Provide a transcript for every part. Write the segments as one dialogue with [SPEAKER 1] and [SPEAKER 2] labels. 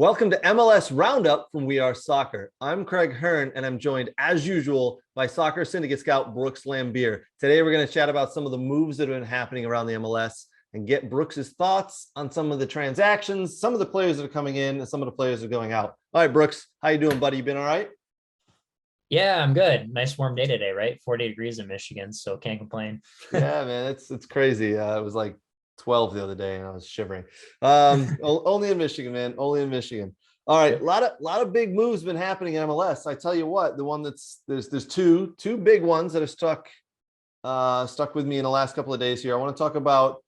[SPEAKER 1] Welcome to MLS Round-Up from We Are Soccer. I'm Craig Hearn, and I'm joined, as usual, by soccer syndicate scout Brooks Lambier. Today, we're going to chat about some of the moves that have been happening around the MLS and get Brooks's thoughts on some of the transactions, some of the players that are coming in, and some of the players that are going out. All right, Brooks, how you doing, buddy? You been all right?
[SPEAKER 2] Yeah, I'm good. Nice warm day today, right? 40 degrees in Michigan, so can't complain.
[SPEAKER 1] Yeah, man, it's crazy. It was like 12 the other day, and I was shivering. Only in Michigan, man. Only in Michigan. All right, a lot of big moves been happening in MLS. I tell you what, the one that's there's two big ones that are stuck with me in the last couple of days here. I want to talk about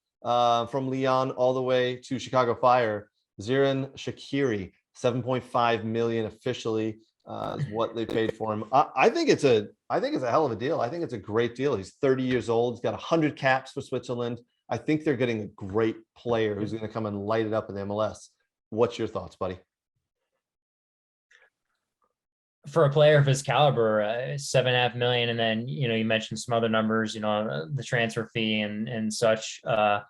[SPEAKER 1] from Lyon all the way to Chicago Fire. Xherdan Shaqiri, 7.5 million officially is what they paid for him. I think it's a hell of a deal. I think it's a great deal. He's 30 years old. He's got 100 caps for Switzerland. I think they're getting a great player who's going to come and light it up in the MLS. What's your thoughts, buddy?
[SPEAKER 2] For a player of his caliber, 7.5 million, and then you mentioned some other numbers, the transfer fee and such. I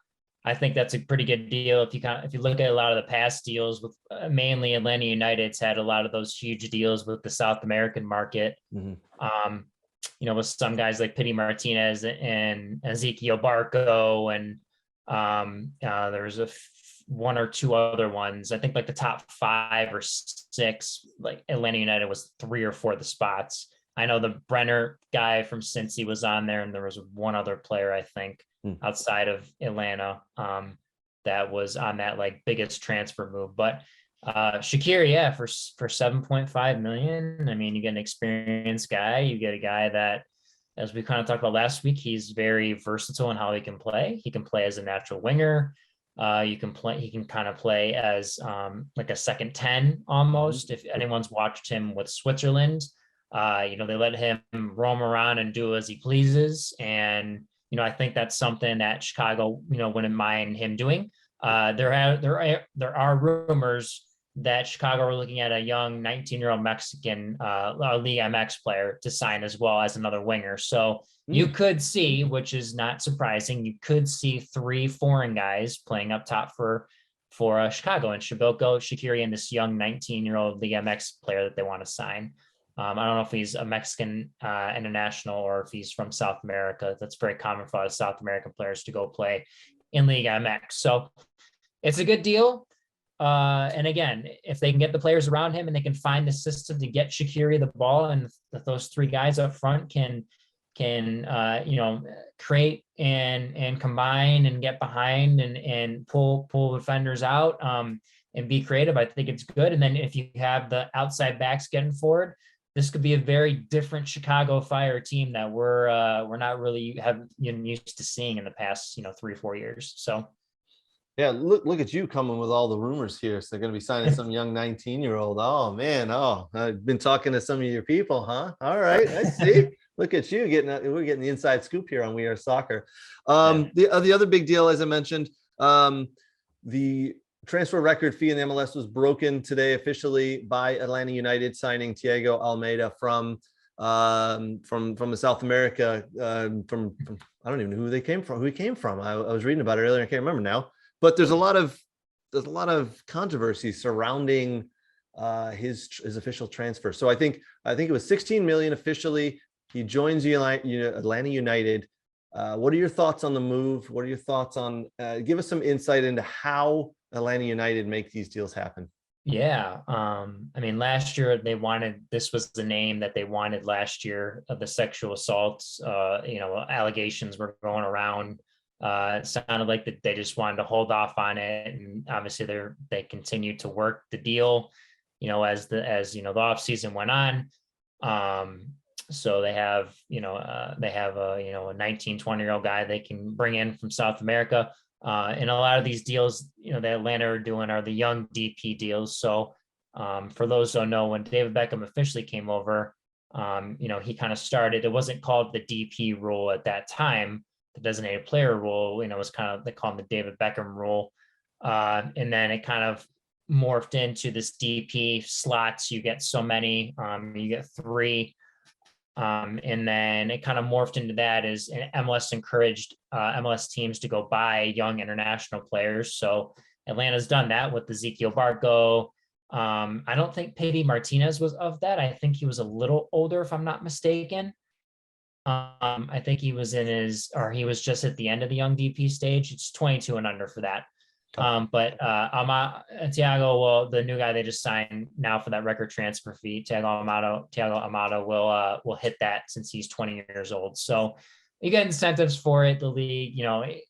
[SPEAKER 2] think that's a pretty good deal. If you look at a lot of the past deals with mainly Atlanta United's had a lot of those huge deals with the South American market. Mm-hmm. With some guys like Pity Martinez and Ezequiel Barco, and there's one or two other ones. I think like the top 5 or 6, like Atlanta United was 3 or 4 of the spots. I know the Brenner guy from Cincy was on there, and there was one other player, I think, outside of Atlanta that was on that like biggest transfer move. But Shaqiri, yeah, for 7.5 million. I mean, you get an experienced guy, you get a guy that, as we kind of talked about last week, he's very versatile in how he can play. He can play as a natural winger. He can kind of play as like a second 10 almost. If anyone's watched him with Switzerland, they let him roam around and do as he pleases. And I think that's something that Chicago, wouldn't mind him doing. There are rumors that Chicago are looking at a young 19-year-old Mexican League MX player to sign as well as another winger. So you could see, which is not surprising, you could see 3 foreign guys playing up top for Chicago, and Shabilko, Shaqiri, and this young 19-year-old League MX player that they want to sign. I don't know if he's a Mexican international or if he's from South America. That's very common for a lot of South American players to go play in League MX. So it's a good deal. And again, if they can get the players around him and they can find the system to get Shaqiri the ball, and those 3 guys up front can create and combine and get behind and pull defenders out and be creative, I think it's good. And then if you have the outside backs getting forward, this could be a very different Chicago Fire team that we're not really used to seeing in the past 3-4 years. So.
[SPEAKER 1] Yeah, look at you coming with all the rumors here. So they're going to be signing some young 19-year-old. Oh, man. Oh, I've been talking to some of your people, huh? All right. I see. Look at you we're getting the inside scoop here on We Are Soccer. The other big deal, as I mentioned, the transfer record fee in the MLS was broken today officially by Atlanta United signing Thiago Almada from the South America, from I don't even know who he came from. I was reading about it earlier. I can't remember now. But there's a lot of controversy surrounding his official transfer. So I think it was 16 million officially. He joins Atlanta United. What are your thoughts on the move? What are your thoughts on? Give us some insight into how Atlanta United make these deals happen.
[SPEAKER 2] Yeah, I mean, last year this was the name that they wanted last year of the sexual assaults. Allegations were going around. It sounded like that they just wanted to hold off on it, and obviously they continued to work the deal, as the off season went on. So they have a 19-20-year-old guy they can bring in from South America, and a lot of these deals, that Atlanta are doing are the young DP deals. So for those who don't know, when David Beckham officially came over, he kind of started. It wasn't called the DP rule at that time. The designated player rule, was kind of, they call them the David Beckham rule. And then it kind of morphed into this DP slots. You get so many, you get 3. And then it kind of morphed into that as MLS encouraged MLS teams to go buy young international players. So Atlanta's done that with Ezequiel Barco, I don't think Pity Martinez was of that. I think he was a little older, if I'm not mistaken. I think he was he was just at the end of the young DP stage. It's 22 and under for that. But Thiago, well, the new guy they just signed now for that record transfer fee, Thiago Almada will hit that since he's 20 years old. So you get incentives for it. The league, I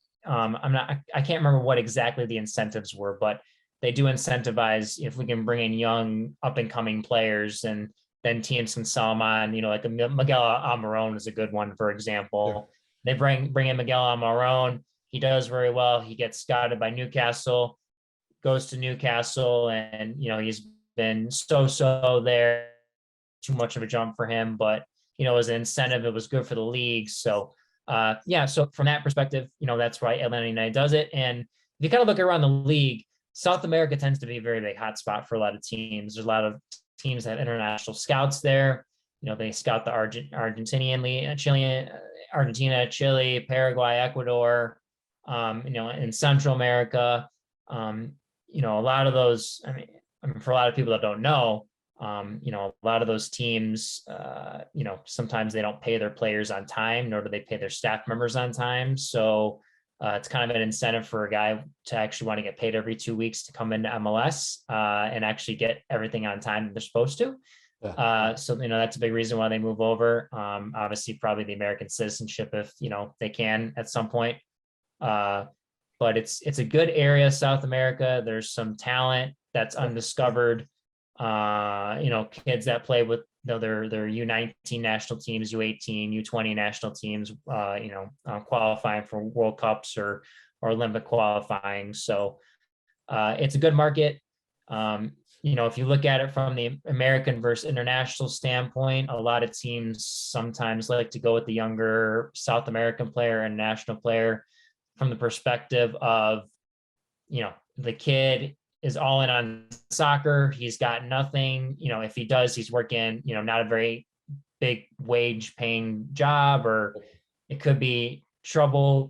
[SPEAKER 2] can't remember what exactly the incentives were, but they do incentivize if we can bring in young up and coming players, and then teams can sell them on, like a Miguel Almiron is a good one, for example. They bring in Miguel Almiron. He does very well. He gets scouted by Newcastle, goes to Newcastle, and he's been so there. Too much of a jump for him, but as an incentive, it was good for the league. So so from that perspective, that's why Atlanta United does it. And if you kind of look around the league, South America tends to be a very big hotspot for a lot of teams. There's a lot of teams that have international scouts there. They scout the Argentinian league, Argentina, Chile, Paraguay, Ecuador, in Central America. A lot of those, for a lot of people that don't know, a lot of those teams, sometimes they don't pay their players on time, nor do they pay their staff members on time. So it's kind of an incentive for a guy to actually want to get paid every 2 weeks to come into MLS and actually get everything on time that they're supposed to. So that's a big reason why they move over. Obviously, probably the American citizenship if they can at some point. But it's a good area, South America. There's some talent that's undiscovered. Kids that play with their U19 national teams, U18, U20 national teams, qualifying for World Cups or Olympic qualifying. So it's a good market. If you look at it from the American versus international standpoint, a lot of teams sometimes like to go with the younger South American player and national player from the perspective of, the kid is all in on soccer. He's got nothing, if he does, he's working, not a very big wage paying job, or it could be trouble,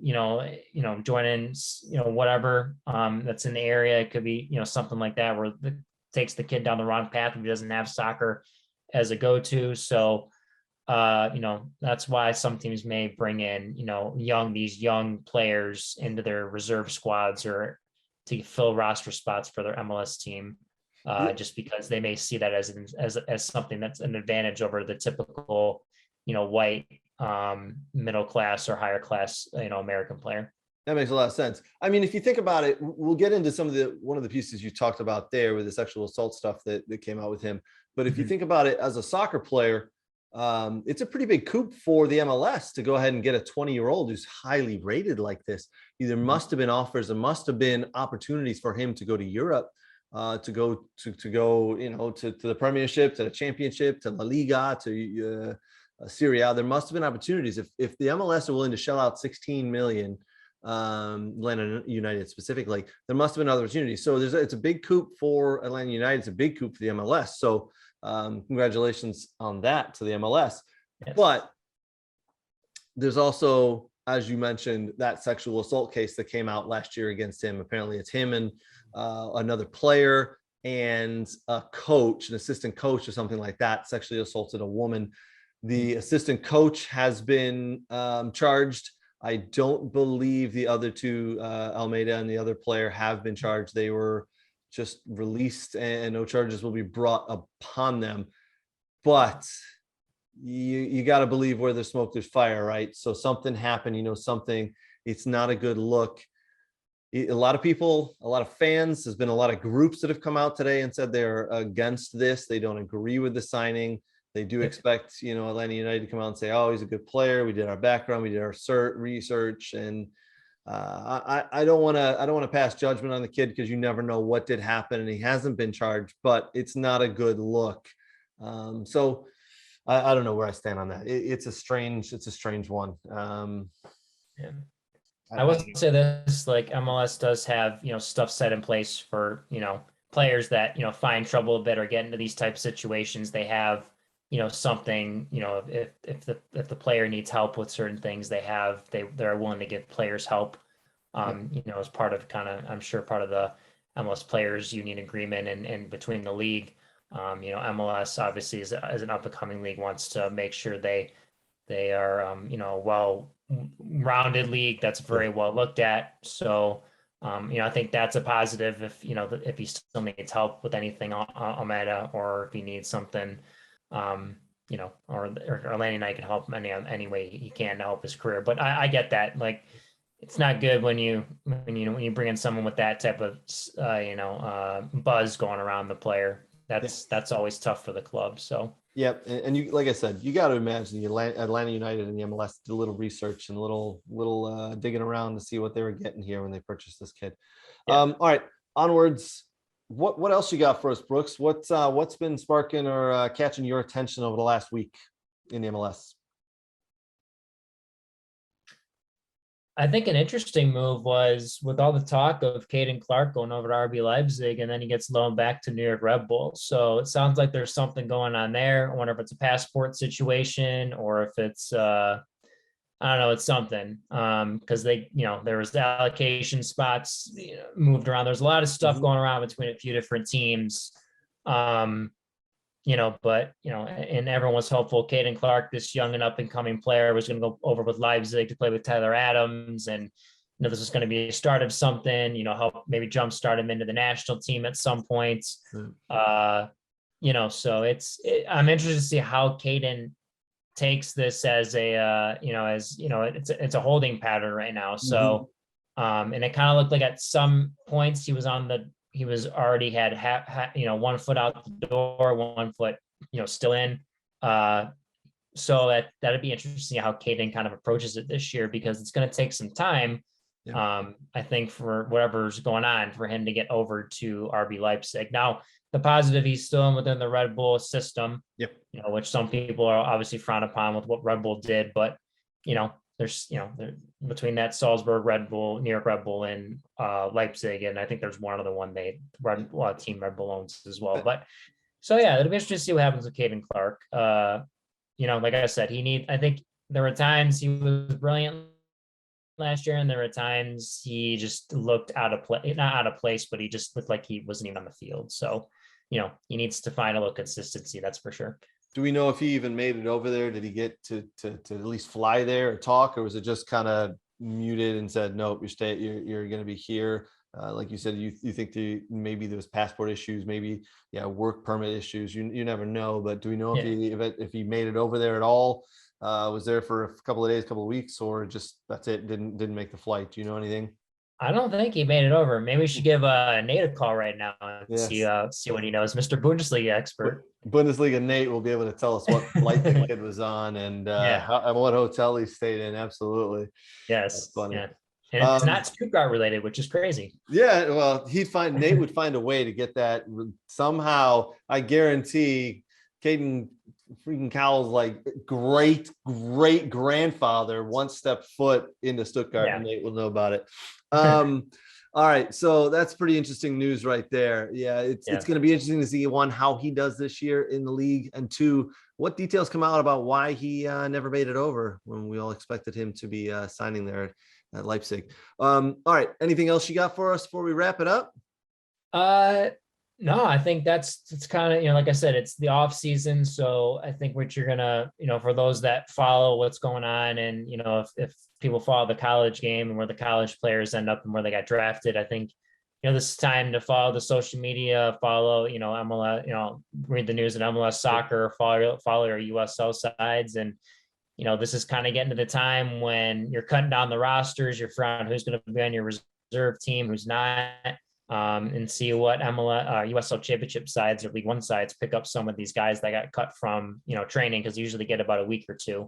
[SPEAKER 2] joining, whatever that's in the area. It could be, something like that where it takes the kid down the wrong path if he doesn't have soccer as a go-to. So, that's why some teams may bring in, these young players into their reserve squads or to fill roster spots for their MLS team, just because they may see that as something that's an advantage over the typical, white middle class or higher class, American player.
[SPEAKER 1] That makes a lot of sense. If you think about it, we'll get into one of the pieces you talked about there with the sexual assault stuff that came out with him. But if you think about it as a soccer player, it's a pretty big coup for the MLS to go ahead and get a 20-year-old who's highly rated like this. There must have been offers, there must have been opportunities for him to go to Europe, to go to the Premiership, to the Championship, to La Liga, to Serie A. There must have been opportunities. If the MLS are willing to shell out 16 million, Atlanta United specifically, there must have been other opportunities. So it's a big coup for Atlanta United. It's a big coup for the MLS. So congratulations on that to the MLS. Yes. But there's also, as you mentioned, that sexual assault case that came out last year against him. Apparently it's him and another player and a coach, an assistant coach or something like that, sexually assaulted a woman. The assistant coach has been charged. I don't believe the other two, Almada and the other player, have been charged. They were just released and no charges will be brought upon them. But you got to believe where there's smoke, there's fire, right? So something happened, something, it's not a good look. A lot of people, a lot of fans, there's been a lot of groups that have come out today and said they're against this. They don't agree with the signing. They do expect, Atlanta United to come out and say, oh, he's a good player. We did our background, we did our research. And I don't want to pass judgment on the kid because you never know what did happen, and he hasn't been charged, but it's not a good look. So I don't know where I stand on that. It's a strange one.
[SPEAKER 2] Yeah. I would say this, like MLS does have, stuff set in place for, players that, find trouble a bit or get into these type of situations. They have, something, if the player needs help with certain things, they're willing to give players help, as part of I'm sure part of the MLS Players Union agreement and between the league. MLS obviously is as an up and coming league wants to make sure they are well rounded league that's very well looked at. So I think that's a positive if he still needs help with anything, Almada, or if he needs something, or Lanny and I can help him any way he can to help his career. But I get that. Like, it's not good when you bring in someone with that type of buzz going around the player. That's always tough for the club. So
[SPEAKER 1] yep, and you, like I said, you got to imagine Atlanta United and the MLS did a little research and a little digging around to see what they were getting here when they purchased this kid.
[SPEAKER 2] Yeah.
[SPEAKER 1] All right, onwards. What else you got for us, Brooks? What's been sparking or catching your attention over the last week in the MLS?
[SPEAKER 2] I think an interesting move was with all the talk of Caden Clark going over to RB Leipzig, and then he gets loaned back to New York Red Bull. So it sounds like there's something going on there. I wonder if it's a passport situation or if it's I don't know, it's something. Because there was the allocation spots moved around. There's a lot of stuff going around between a few different teams. And everyone was hopeful Caden Clark, this young and up and coming player, was going to go over with Leipzig to play with Tyler Adams. And, this is going to be a start of something, help maybe jumpstart him into the national team at some point. So I'm interested to see how Caden takes this as it's a holding pattern right now. So, and it kind of looked like at some points he was already had 1 foot out the door, 1 foot, still in. So that'd be interesting to see how Caden kind of approaches it this year, because it's going to take some time. Yeah. I think for whatever's going on for him to get over to RB Leipzig. Now, the positive, he's still in within the Red Bull system, which some people are obviously frowned upon with what Red Bull did, but there's between that Salzburg Red Bull, New York Red Bull, and Leipzig, and I think there's one other one team Red Bull owns as well. But so yeah, it'll be interesting to see what happens with Caden Clark. Like I said, I think there were times he was brilliant last year, and there were times he just looked not out of place, but he just looked like he wasn't even on the field. So he needs to find a little consistency, that's for sure.
[SPEAKER 1] Do we know if he even made it over there? Did he get to at least fly there or talk, or was it just kind of muted and said, nope, you're going to be here? Like you said, you think maybe there was passport issues, maybe work permit issues. You never know, but do we know if he made it over there at all? Was there for a couple of days, couple of weeks, or just that's it? Didn't make the flight? Do you know anything?
[SPEAKER 2] I don't think he made it over. Maybe we should give Nate a call right now and see what he knows. Mr. Bundesliga expert.
[SPEAKER 1] Bundesliga Nate will be able to tell us what flight the kid was on and what hotel he stayed in. Absolutely.
[SPEAKER 2] Yes.
[SPEAKER 1] That's funny.
[SPEAKER 2] Yeah. And it's not Stuttgart related, which is crazy.
[SPEAKER 1] Yeah, well, Nate would find a way to get that somehow. I guarantee Caden freaking Cowell's like great grandfather once stepped foot into Stuttgart, and Nate will know about it. All right, so that's pretty interesting news right there. It's going to be interesting to see, one, how he does this year in the league, and two, what details come out about why he never made it over when we all expected him to be signing there at Leipzig. All right, anything else you got for us before we wrap it up?
[SPEAKER 2] No, I think it's kind of, like I said, it's the off season. So I think what you're gonna, for those that follow what's going on, and if people follow the college game and where the college players end up and where they got drafted, I think this is time to follow the social media, follow MLS, read the news at MLS Soccer, follow your USL sides, and this is kind of getting to the time when you're cutting down the rosters, you're figuring out who's going to be on your reserve team, who's not. And see what MLS, USL Championship sides or League One sides pick up some of these guys that got cut from training, because they usually get about a week or two,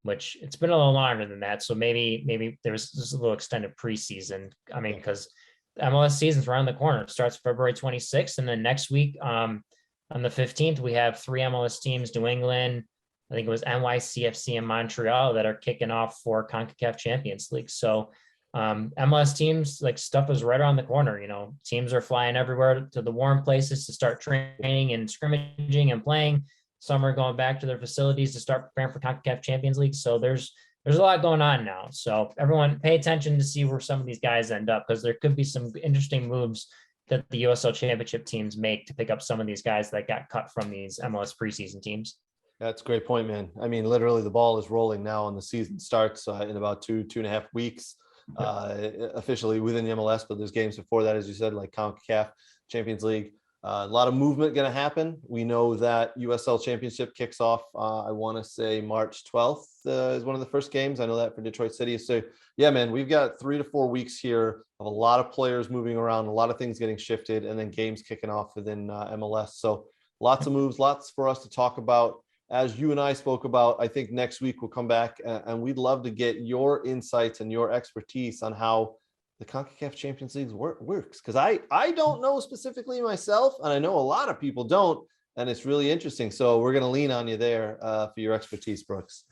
[SPEAKER 2] which it's been a little longer than that. So maybe there's just a little extended preseason. I mean, because the MLS season's around the corner. It starts February 26th, and then next week on the 15th we have 3 MLS teams: New England, I think it was NYCFC, and Montreal, that are kicking off for CONCACAF Champions League. So MLS teams, like, stuff is right around the corner. Teams are flying everywhere to the warm places to start training and scrimmaging and playing. Some are going back to their facilities to start preparing for CONCACAF Champions League. So there's there's a lot going on now. So everyone pay attention to see where some of these guys end up, because there could be some interesting moves that the USL championship teams make to pick up some of these guys that got cut from these MLS preseason teams.
[SPEAKER 1] That's a great point, man. I mean, literally the ball is rolling now and the season starts in about 2.5 weeks, officially within the MLS, but there's games before that, as you said, like CONCACAF Champions League. A lot of movement going to happen. We know that USL Championship kicks off, I want to say March 12th is one of the first games. I know that for Detroit City. So, yeah, man, we've got 3 to 4 weeks here of a lot of players moving around, a lot of things getting shifted, and then games kicking off within MLS. So lots of moves, lots for us to talk about. As you and I spoke about, I think next week we'll come back and we'd love to get your insights and your expertise on how the CONCACAF Champions League works. Because I don't know specifically myself, and I know a lot of people don't, and it's really interesting. So we're going to lean on you there for your expertise, Brooks.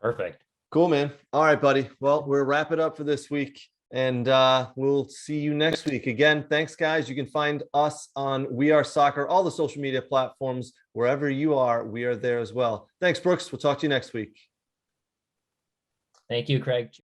[SPEAKER 2] Perfect.
[SPEAKER 1] Cool, man. All right, buddy. Well, we're wrapping up for this week. And we'll see you next week. Again, thanks, guys. You can find us on We Are Soccer, all the social media platforms. Wherever you are, we are there as well. Thanks, Brooks. We'll talk to you next week.
[SPEAKER 2] Thank you, Craig.